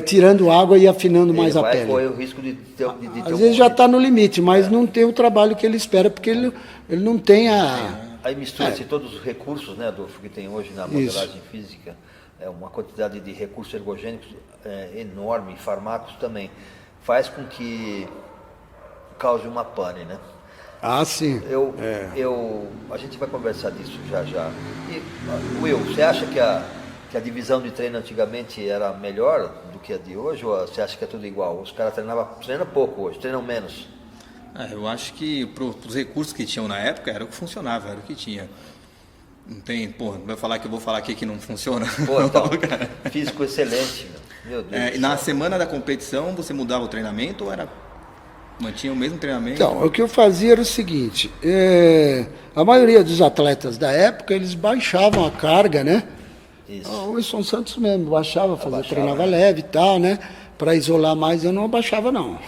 tirando água e afinando mais ele a vai pele. correr o risco de ter Às vezes já está no limite, mas não tem o trabalho que ele espera, porque ele não tem a... Aí mistura-se todos os recursos, né, Adolfo, que tem hoje na modelagem física. É uma quantidade de recursos ergogênicos enorme, fármacos também. Faz com que cause uma pane, né? Ah, sim. A gente vai conversar disso já já. E, Will, você acha que a divisão de treino antigamente era melhor do que a de hoje, ou você acha que é tudo igual? Os caras treinam pouco hoje, treinam menos. Eu acho que os recursos que tinham na época era o que funcionava, era o que tinha. Não tem, eu vou falar aqui que não funciona. Pô, então, físico excelente, meu Deus. E na semana da competição você mudava o treinamento ou mantinha o mesmo treinamento? Então, o que eu fazia era o seguinte, a maioria dos atletas da época, eles baixavam a carga, né? Isso. O Wilson Santos mesmo baixava, treinava leve e tal, né? Para isolar mais, eu não abaixava, não.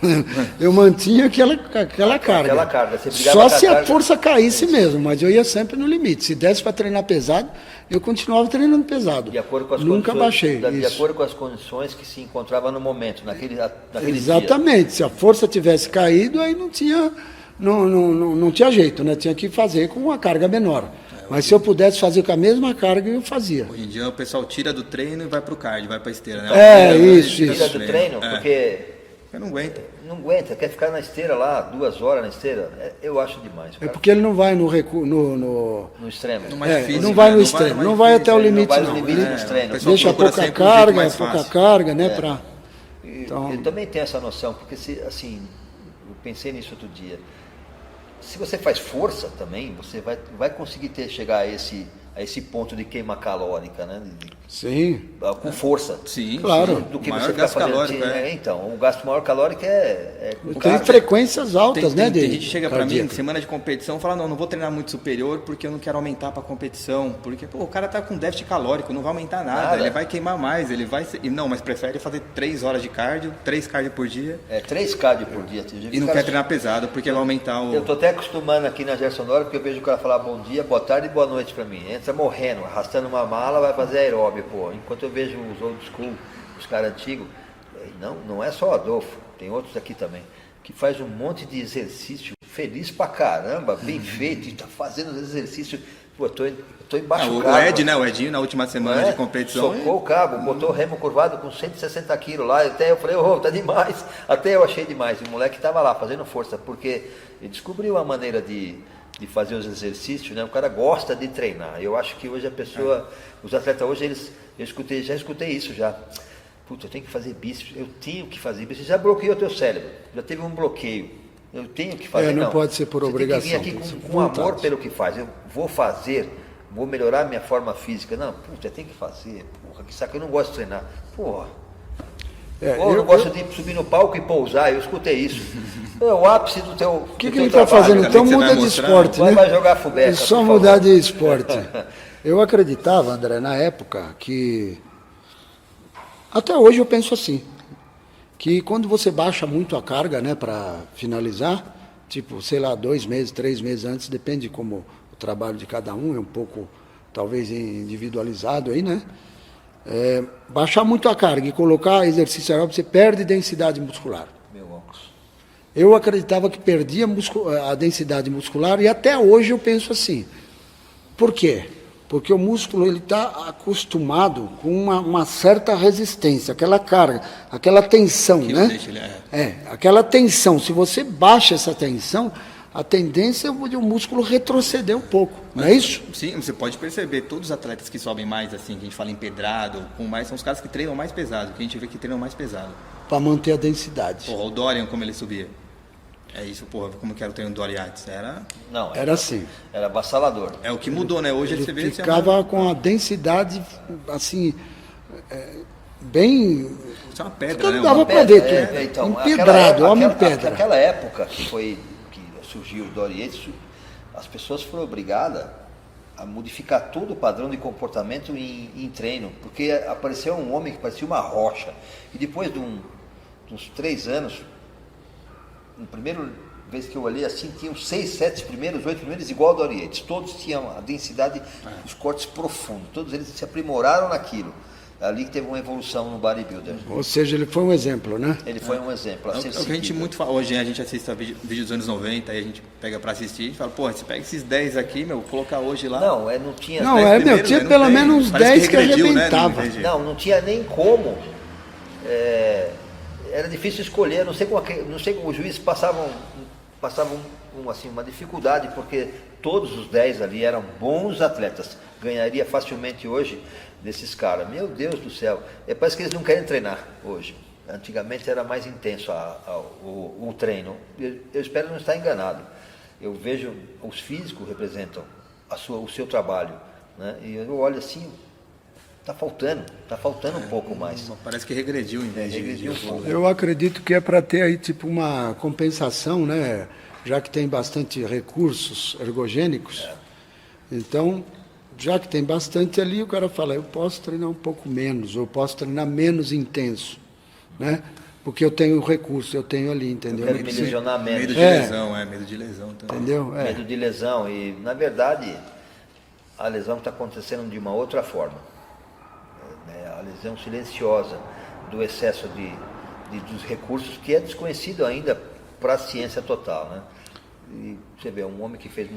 Eu mantinha aquela carga. Aquela carga. Você brigava Só com a se a carga. força caísse mesmo, mas eu ia sempre no limite. Se desse para treinar pesado, eu continuava treinando pesado. De acordo com as Nunca condições, baixei. de Isso. acordo com as condições que se encontrava no momento, naquele dia. Exatamente. Se a força tivesse caído, aí não tinha jeito, né? Tinha que fazer com uma carga menor. Mas se eu pudesse fazer com a mesma carga, eu fazia. Hoje em dia o pessoal tira do treino e vai pro cardio, vai pra esteira, né? Isso. Tira do treino, porque Eu não aguento. não aguenta, quer ficar na esteira lá, 2 horas na esteira. Eu acho demais. É Cara. porque ele não vai no No extremo. mais físico, não vai né? no Não extremo, vai não mais vai até o físico, limite, vai no não. limite Ele dos treinos. o pessoal deixa procura pouca sempre o jeito carga, mais fácil. né? Então... Eu também tenho essa noção, porque eu pensei nisso outro dia. Se você faz força também, você vai conseguir chegar a esse ponto de queima calórica, né? Sim. Com força. Sim, Claro. Do que o você maior ficar gasto fazendo. calórico, Então, o gasto maior calórico é com Tem carga. frequências altas, né? Tem gente que chega pra mim, cardíaca. semana de competição, fala, não vou treinar muito superior porque eu não quero aumentar pra competição. Porque, o cara tá com déficit calórico, não vai aumentar nada. Ele vai queimar mais, não, mas prefere fazer 3 horas de cardio, 3 cardio por dia. 3 cardio por dia. E não quer treinar pesado porque vai aumentar o... Eu tô até acostumando aqui na Gerson Nora, porque eu vejo o cara falar bom dia, boa tarde e boa noite pra mim. Entra morrendo, arrastando uma mala, vai fazer aeróbio, pô. Enquanto eu vejo os old school, os caras antigos, não é só o Adolfo, tem outros aqui também, que faz um monte de exercício feliz pra caramba, bem feito, e tá fazendo os exercícios. Pô, eu tô embaixo do o carro. Ed, né? O Edinho, na última semana de competição. Socou o cabo, botou o remo curvado com 160 quilos lá. Até eu falei, tá demais. Até eu achei demais. E o moleque tava lá fazendo força, porque ele descobriu uma maneira de fazer os exercícios, né? O cara gosta de treinar. Eu acho que hoje a pessoa, os atletas hoje, já escutei isso já. Putz, eu tenho que fazer bíceps, eu tenho que fazer bíceps. Já bloqueou o teu cérebro, já teve um bloqueio. Eu tenho que fazer. Não pode ser por obrigação. Você tem que vir aqui com amor pelo que faz. Eu vou fazer, vou melhorar minha forma física. Não, putz, tem que fazer. Porra, que saco, eu não gosto de treinar. Porra. Eu não gosto de subir no palco e pousar, eu escutei isso. É o ápice do teu. O que ele está fazendo? Então muda de esporte, né? Vai jogar fubeca. É só mudar de esporte. Eu acreditava, André, na época, que... Até hoje eu penso assim, que quando você baixa muito a carga, né, para finalizar, tipo, sei lá, 2 meses, 3 meses antes, depende como o trabalho de cada um, é um pouco talvez individualizado aí, né? Baixar muito a carga e colocar exercício aeróbico, você perde densidade muscular. Meu óculos. Eu acreditava que perdia a densidade muscular e até hoje eu penso assim. Por quê? Porque o músculo ele está acostumado com uma certa resistência, aquela carga, aquela tensão, Que né? deixa ele, Aquela tensão. Se você baixa essa tensão, a tendência é o músculo retroceder um pouco, não é isso? Sim, você pode perceber, todos os atletas que sobem mais, assim, que a gente fala empedrado, com mais, são os caras que treinam mais pesado, que a gente vê que treinam mais pesado. Para manter a densidade. Porra, o Dorian, como ele subia. É isso, porra, como que era o treino do Dorian antes? Não, Era assim. Era avassalador. É o que mudou, né? Hoje você vê... Ele ficava com a densidade, assim, bem... Isso é uma pedra, né? Não dava Uma para pedra. ver, Então, empedrado, homem-pedra. Aquela época que surgiu o Dorian Yates, as pessoas foram obrigadas a modificar todo o padrão de comportamento em treino, porque apareceu um homem que parecia uma rocha, e depois de uns 3 anos, na primeira vez que eu olhei assim, tinham 6, 7 primeiros, 8 primeiros igual ao Dorian Yates, todos tinham a densidade dos cortes profundos, todos eles se aprimoraram naquilo. Ali que teve uma evolução no bodybuilder. Ou seja, ele foi um exemplo, né? Ele foi um exemplo. É o que a gente muito fala. Hoje a gente assiste vídeo dos anos 90, aí a gente pega pra assistir, a gente fala, porra, você pega esses 10 aqui, meu, colocar hoje lá. Não, não tinha. Não, primeiros, tinha né? pelo Não tem. menos uns Parece 10 que regrediu, né? arrebentava. Não tinha nem como. Era difícil escolher, não sei como os juízes passavam uma dificuldade, porque todos os 10 ali eram bons atletas. Ganharia facilmente hoje desses caras. Meu Deus do céu. Parece que eles não querem treinar hoje. Antigamente era mais intenso o treino. Eu espero não estar enganado. Eu vejo os físicos representam o seu trabalho, né? E eu olho assim, está faltando um pouco mais. Parece que regrediu em vez de... Regrediu um pouco. Eu acredito que é para ter aí tipo uma compensação, né? Já que tem bastante recursos ergogênicos. Então, já que tem bastante ali, o cara fala, eu posso treinar um pouco menos, ou posso treinar menos intenso, né? Porque eu tenho recurso, eu tenho ali, entendeu? Eu quero me lesionar menos. Medo de lesão, medo de lesão também. Entendeu? Medo de lesão. E, na verdade, a lesão está acontecendo de uma outra forma. A lesão silenciosa do excesso dos recursos, que é desconhecido ainda para a ciência total, né? E você vê, um homem que fez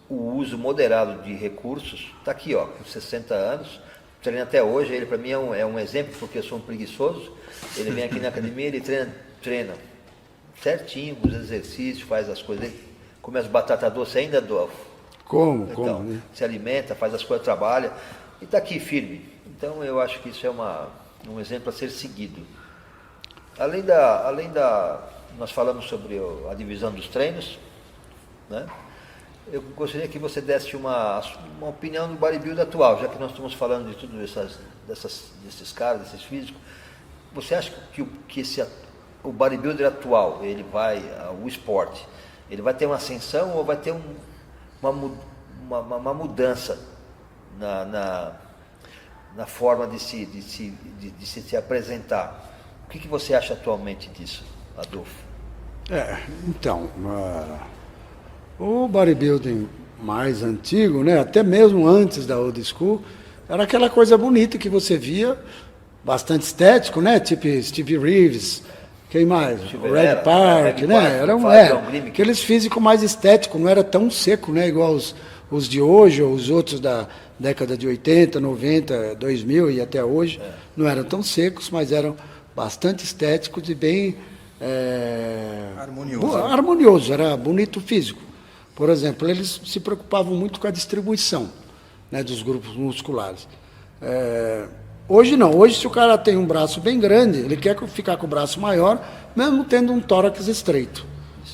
o uso moderado de recursos, está aqui, ó, com 60 anos, treina até hoje. Ele para mim é um exemplo, porque eu sou um preguiçoso. Ele vem aqui na academia, ele treina certinho, os exercícios, faz as coisas, ele come as batatas doces ainda, Adolfo. Como? Então, Né? se alimenta, faz as coisas, trabalha, e está aqui firme. Então eu acho que isso é um exemplo a ser seguido. Além da nós falamos sobre a divisão dos treinos, né? Eu gostaria que você desse uma opinião do bodybuilder atual, já que nós estamos falando de tudo desses caras, desses físicos. Você acha que o bodybuilder atual, o esporte, ele vai ter uma ascensão ou vai ter uma mudança na forma de se apresentar? O que você acha atualmente disso, Adolfo? Então, o bodybuilding mais antigo, né, até mesmo antes da old school, era aquela coisa bonita que você via, bastante estético, né, tipo Steve Reeves, quem mais? O Red Park, né, era aqueles físicos mais estéticos, não era tão seco, né, igual os de hoje, ou os outros da década de 80, 90, 2000 e até hoje, não eram tão secos, mas eram bastante estéticos e bem... harmonioso, era bonito físico. Por exemplo, eles se preocupavam muito com a distribuição, né, dos grupos musculares. Hoje não, hoje se o cara tem um braço bem grande, ele quer ficar com o braço maior, mesmo tendo um tórax estreito.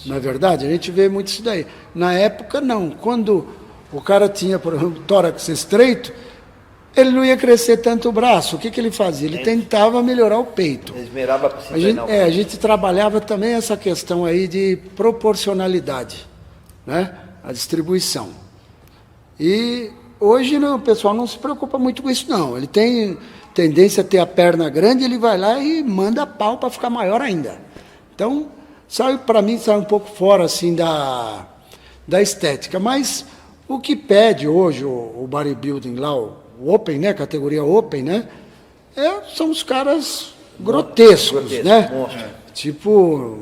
Não é verdade? A gente vê muito isso daí. Na época, não. Quando o cara tinha, por exemplo, tórax estreito, ele não ia crescer tanto o braço. O que ele fazia? Ele tentava melhorar o peito. Ele esmerava para se treinar o peito. A gente trabalhava também essa questão aí de proporcionalidade, né? A distribuição. E hoje não, o pessoal não se preocupa muito com isso, não. Ele tem tendência a ter a perna grande, ele vai lá e manda pau para ficar maior ainda. Então, para mim, sai um pouco fora assim da estética. Mas O que pede hoje o bodybuilding lá, o Open, né? Categoria Open, né? São os caras grotescos, né? Monstro. Tipo,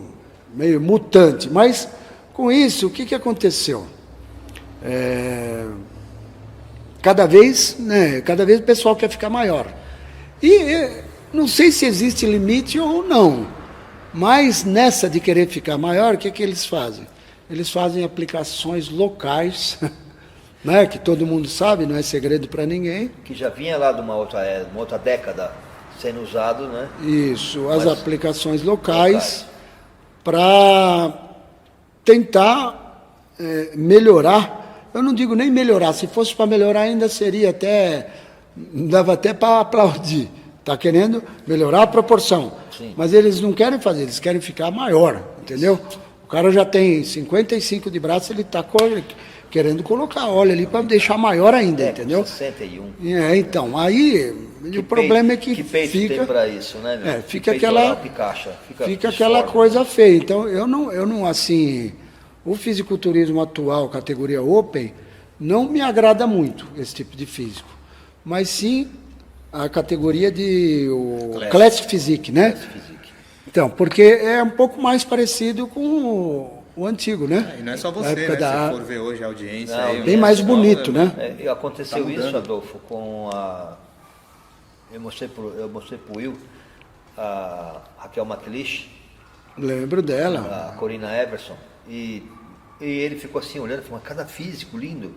meio mutante. Mas, com isso, o que aconteceu? Cada vez o pessoal quer ficar maior. E não sei se existe limite ou não, mas nessa de querer ficar maior, o que eles fazem? Eles fazem aplicações locais, né, que todo mundo sabe, não é segredo para ninguém. Que já vinha lá de uma outra década sendo usado, né? Isso, as aplicações locais para tentar melhorar. Eu não digo nem melhorar, se fosse para melhorar ainda seria dava até para aplaudir. Está querendo melhorar a proporção. Sim. Mas eles não querem fazer, eles querem ficar maior, entendeu? O cara já tem 55 de braço, ele está querendo colocar óleo ali para deixar maior ainda, entendeu? 61. Então, aí o problema é que peito fica... tem para isso, né, meu? Fica Fica aquela coisa feia. Então, eu não, assim... O fisiculturismo atual, categoria Open, não me agrada muito, esse tipo de físico. Mas sim a categoria de Classic Physique, né? Classic Physique. Então, porque é um pouco mais parecido com o antigo, né? E não é só você, né? Se for ver hoje a audiência... Não, aí, bem mais bonito, né? Aconteceu Tá isso, Adolfo, com a... Eu mostrei pro Will, a Raquel McLeish, Lembro dela. a Corina Everson, e ele ficou assim olhando, falando, cada físico lindo,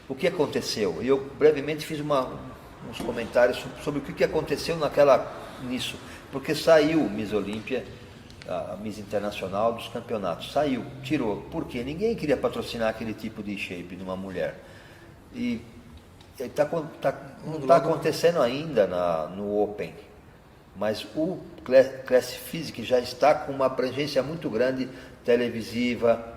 o que aconteceu? E eu brevemente fiz uns comentários sobre o que aconteceu nisso, porque saiu Miss Olímpia, a Miss Internacional dos campeonatos, tirou, porque ninguém queria patrocinar aquele tipo de shape de uma mulher, e não está acontecendo ainda no Open, mas o Classic Physique já está com uma abrangência muito grande, televisiva,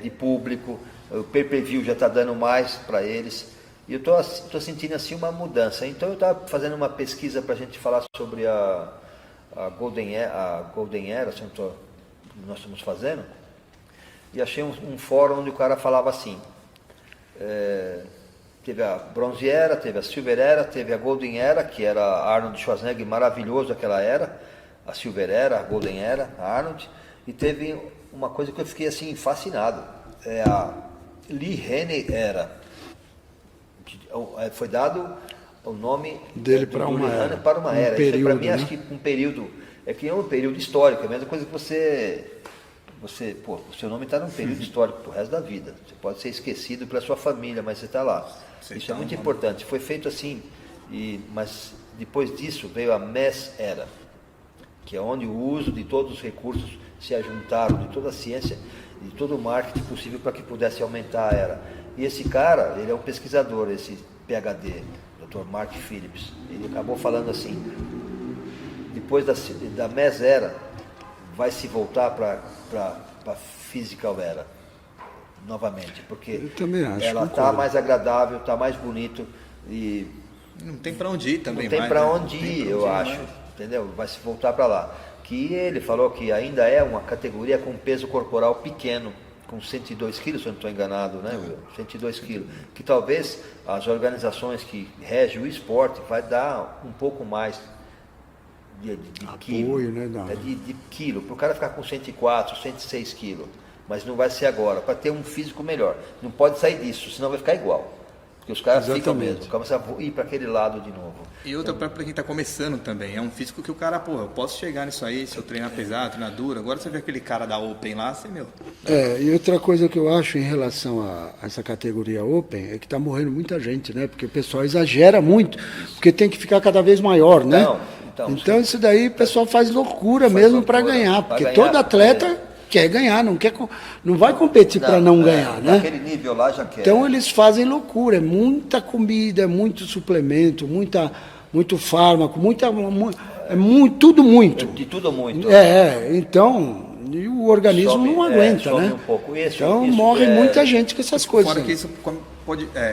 de público, o pay-per-view já está dando mais para eles, e eu estou sentindo assim uma mudança. Então eu estava fazendo uma pesquisa para a gente falar sobre a Golden Era, assim, nós estamos fazendo, e achei um fórum onde o cara falava assim, teve a Bronze Era, teve a Silver Era, teve a Golden Era, que era Arnold Schwarzenegger, maravilhoso aquela era, a Silver Era, a Golden Era, a Arnold, e teve uma coisa que eu fiquei assim fascinado, a Lee Haney Era. Foi dado o nome dele para uma era. Para uma era. Período, isso para mim, né? acho que um período, que é um período histórico, é a mesma coisa que você o seu nome está num período histórico pro resto da vida. Você pode ser esquecido pela sua família, mas você está lá. Isso é muito importante. Foi feito assim, mas depois disso veio a Mass Era, que é onde o uso de todos os recursos se ajuntaram, de toda a ciência, de todo o marketing possível para que pudesse aumentar a era. E esse cara, ele é um pesquisador, esse PhD, Dr. Mark Phillips. Ele acabou falando assim, depois da Mass Era, vai se voltar para a Physical Era, novamente, porque ela está mais agradável, está mais bonito e... Não tem para onde ir também. Não tem para onde ir, eu acho, entendeu? Vai se voltar para lá. Que ele falou que ainda é uma categoria com peso corporal pequeno, com 102 quilos, se eu não estou enganado, né, Will? 102 quilos. Que talvez as organizações que regem o esporte vai dar um pouco mais de quilo. Apoio, né? De quilo, para o cara ficar com 104, 106 quilos. Mas não vai ser agora, para ter um físico melhor. Não pode sair disso, senão vai ficar igual. Porque os caras ficam mesmo, começam a ir para aquele lado de novo. E outra para quem está começando também, é um físico que o cara, eu posso chegar nisso aí se eu treinar pesado, treinar duro. Agora você vê aquele cara da Open lá, você, e outra coisa que eu acho em relação a essa categoria Open é que está morrendo muita gente, né? Porque o pessoal exagera muito, porque tem que ficar cada vez maior, né? Então isso daí o pessoal faz loucura mesmo para ganhar, porque todo atleta quer ganhar, não vai competir para não ganhar, né? Naquele nível lá já quer. Então eles fazem loucura, é muita comida, é muito suplemento, muito fármaco, tudo muito. De tudo muito. Então o organismo não aguenta, né? Um pouco. Então morre muita gente com essas coisas. Fora que isso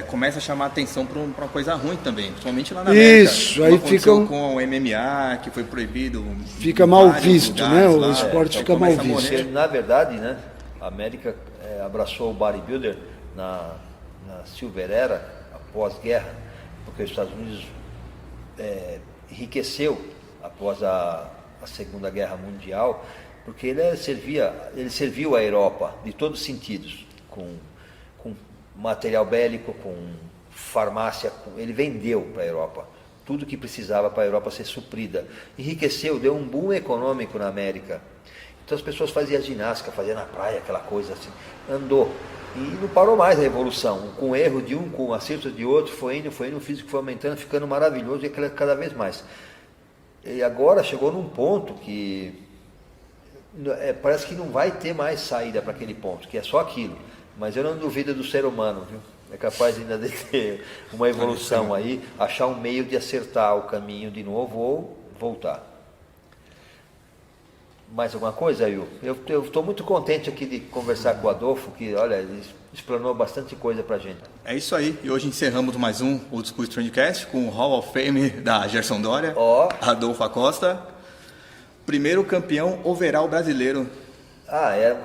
começa a chamar a atenção para uma coisa ruim também, principalmente lá na América. Isso, aí fica com o MMA, que foi proibido. Fica mal visto, lugares, né? Lá, o esporte fica mal visto. Porque, na verdade, né, a América abraçou o bodybuilder na Silver Era, após guerra, porque os Estados Unidos enriqueceu após a Segunda Guerra Mundial, porque ele serviu a Europa de todos os sentidos, com material bélico, com farmácia, ele vendeu para a Europa tudo que precisava para a Europa ser suprida. Enriqueceu, deu um boom econômico na América. Então as pessoas faziam ginástica, faziam na praia, aquela coisa assim, andou. E não parou mais a evolução, com o erro de um, com o acerto de outro, foi indo, o físico foi aumentando, ficando maravilhoso e cada vez mais. E agora chegou num ponto que parece que não vai ter mais saída para aquele ponto, que é só aquilo. Mas eu não duvido do ser humano, viu? É capaz ainda de ter uma evolução aí, achar um meio de acertar o caminho de novo ou voltar. Mais alguma coisa, Will? Eu estou muito contente aqui de conversar com o Adolfo, que, olha, ele explanou bastante coisa para a gente. É isso aí. E hoje encerramos mais um Old School Trendcast com o Hall of Fame da Gerson Doria, Adolfo Acosta, primeiro campeão overall brasileiro.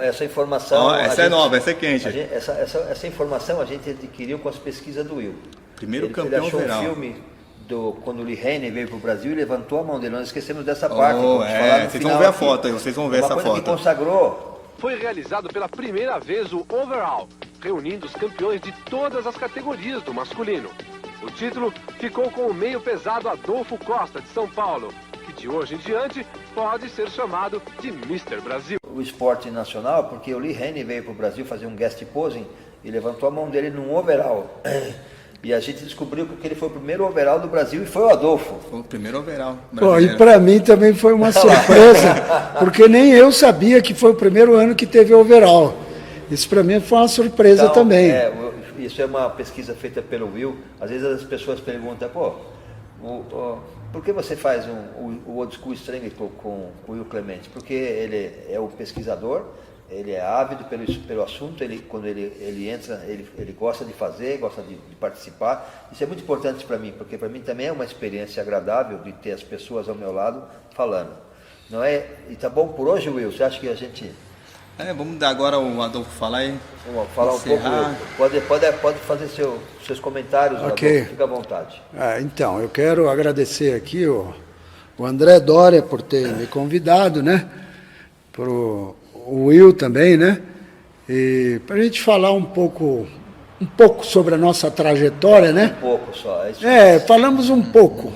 Essa informação... essa é nova, essa é quente. Essa informação a gente adquiriu com as pesquisas do Will. Primeiro campeão overall. Ele achou um filme quando o Lee Haney veio para o Brasil e levantou a mão dele. Nós esquecemos dessa parte. Vocês vão ver a foto aí, vocês vão ver essa foto. Que consagrou. Foi realizado pela primeira vez o Overall, reunindo os campeões de todas as categorias do masculino. O título ficou com o meio pesado Adolfo Costa, de São Paulo, que de hoje em diante pode ser chamado de Mr. Brasil. O esporte nacional, porque o Lee Haney veio para o Brasil fazer um guest posing e levantou a mão dele num overall. E a gente descobriu que ele foi o primeiro overall do Brasil e foi o Adolfo. Foi o primeiro overall brasileiro. E para mim também foi uma surpresa, porque nem eu sabia que foi o primeiro ano que teve overall. Isso para mim foi uma surpresa também. Isso é uma pesquisa feita pelo Will. Às vezes as pessoas perguntam, por que você faz o Old School Strength com o Will Clemente? Porque ele é o pesquisador, ele é ávido pelo assunto, quando ele entra, ele gosta de fazer, gosta de participar. Isso é muito importante para mim, porque para mim também é uma experiência agradável de ter as pessoas ao meu lado falando. Não é? E tá bom por hoje, Will? Você acha que a gente... vamos dar agora o Adolfo falar aí. Vamos falar encerrar. Um pouco. Pode fazer seus comentários, okay. Adolfo, fica à vontade. Então, eu quero agradecer aqui o André Doria por ter me convidado, né? Pro o Will também, né? E para a gente falar um pouco sobre a nossa trajetória, né? Um pouco só. Falamos um pouco.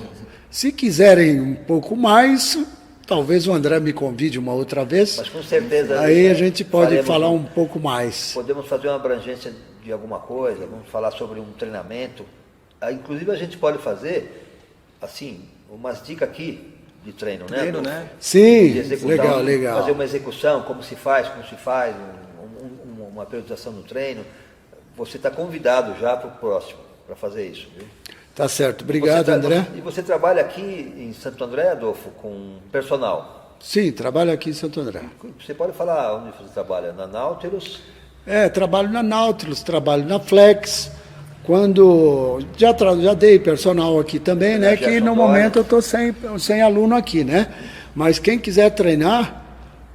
Se quiserem um pouco mais, talvez o André me convide uma outra vez. Mas com certeza. Aí a gente pode falar um pouco mais. Podemos fazer uma abrangência de alguma coisa, vamos falar sobre um treinamento. Inclusive a gente pode fazer, assim, umas dicas aqui de treino, né? Sim, legal. Fazer uma execução, como se faz, uma periodização do treino. Você está convidado já para o próximo, para fazer isso, viu? Tá certo, obrigado, André. E você trabalha aqui em Santo André, Adolfo, com personal? Sim, trabalho aqui em Santo André. Você pode falar onde você trabalha? Na Nautilus? Trabalho na Nautilus, trabalho na Flex. Quando já dei personal aqui também, né? Que no momento eu estou sem aluno aqui, né? Mas quem quiser treinar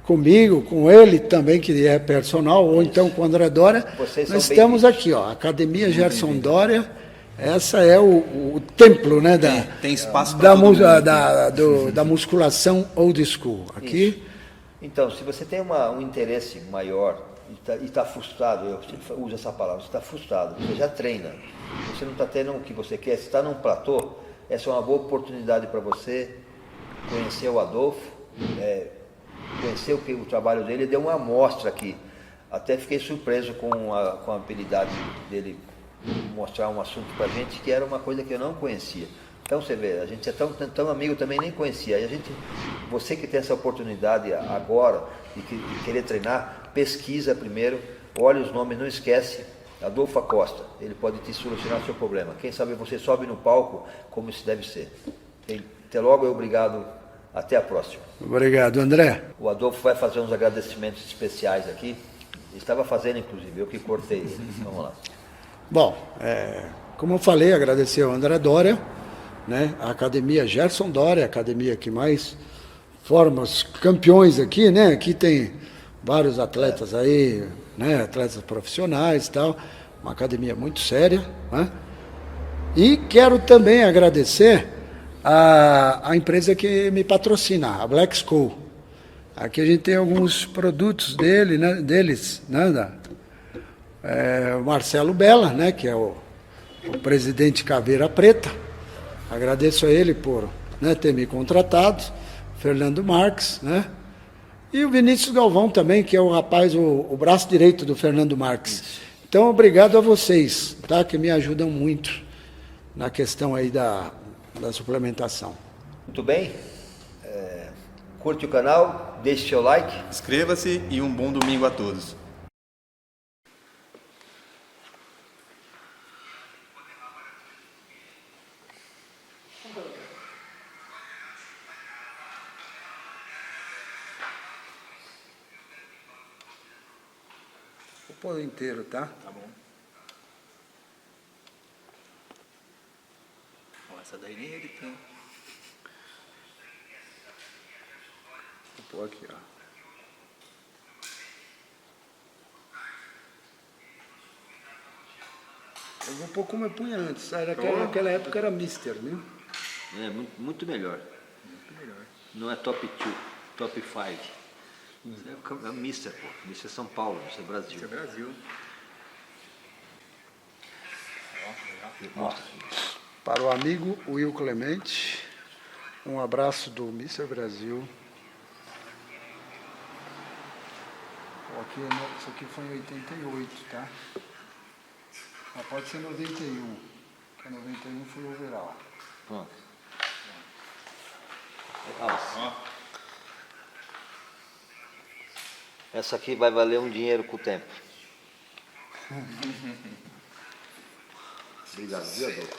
comigo, com ele também, que é personal, ou então com o André Doria, nós estamos aqui, Academia Gerson Doria. Essa é o templo, né? Tem espaço da musculação old school. Aqui. Isso. Então, se você tem um interesse maior e está frustrado, eu sempre uso essa palavra, você está frustrado, você já treina, você não está tendo o que você quer, você está num platô, essa é uma boa oportunidade para você conhecer o Adolfo, conhecer o trabalho dele, deu uma amostra aqui, até fiquei surpreso com a habilidade dele mostrar um assunto para a gente que era uma coisa que eu não conhecia. Então você vê, a gente é tão amigo, também nem conhecia. E você que tem essa oportunidade agora de querer treinar, pesquisa primeiro, olha os nomes, não esquece. Adolfo Acosta, ele pode te solucionar o seu problema. Quem sabe você sobe no palco como isso deve ser. Até logo e obrigado. Até a próxima. Obrigado, André. O Adolfo vai fazer uns agradecimentos especiais aqui. Estava fazendo, inclusive, eu que cortei ele. Vamos lá. Bom, como eu falei, agradecer ao André Doria, né? A Academia Gerson Doria, a academia que mais forma os campeões aqui, né? Aqui tem vários atletas aí, né? Atletas profissionais e tal, uma academia muito séria, né? E quero também agradecer a empresa que me patrocina, a Black School. Aqui a gente tem alguns produtos deles, né? O Marcelo Bella, né, que é o presidente Caveira Preta. Agradeço a ele por, né, ter me contratado. Fernando Marques, né? E o Vinícius Galvão também, que é o rapaz, o braço direito do Fernando Marques. Então, obrigado a vocês, tá? Que me ajudam muito na questão aí da suplementação. Muito bem. Curte o canal, deixe seu like. Inscreva-se e um bom domingo a todos. Vou pôr inteiro, tá? Tá bom. Ó, essa daí nem ele tem. Vou pôr aqui, ó. Eu vou pôr como eu punha antes. Naquela época era Mister, né? É muito melhor. Não é top 2, top 5. É Mister, pô. Mister São Paulo, Mister Brasil. Esse é Brasil. Mostra. Para o amigo Will Clemente, um abraço do Mister Brasil. Isso aqui foi em 88, tá? Mas pode ser 91, porque 91 foi o overall. Pronto. Legal. Essa aqui vai valer um dinheiro com o tempo. Obrigado, viu, Adolfo?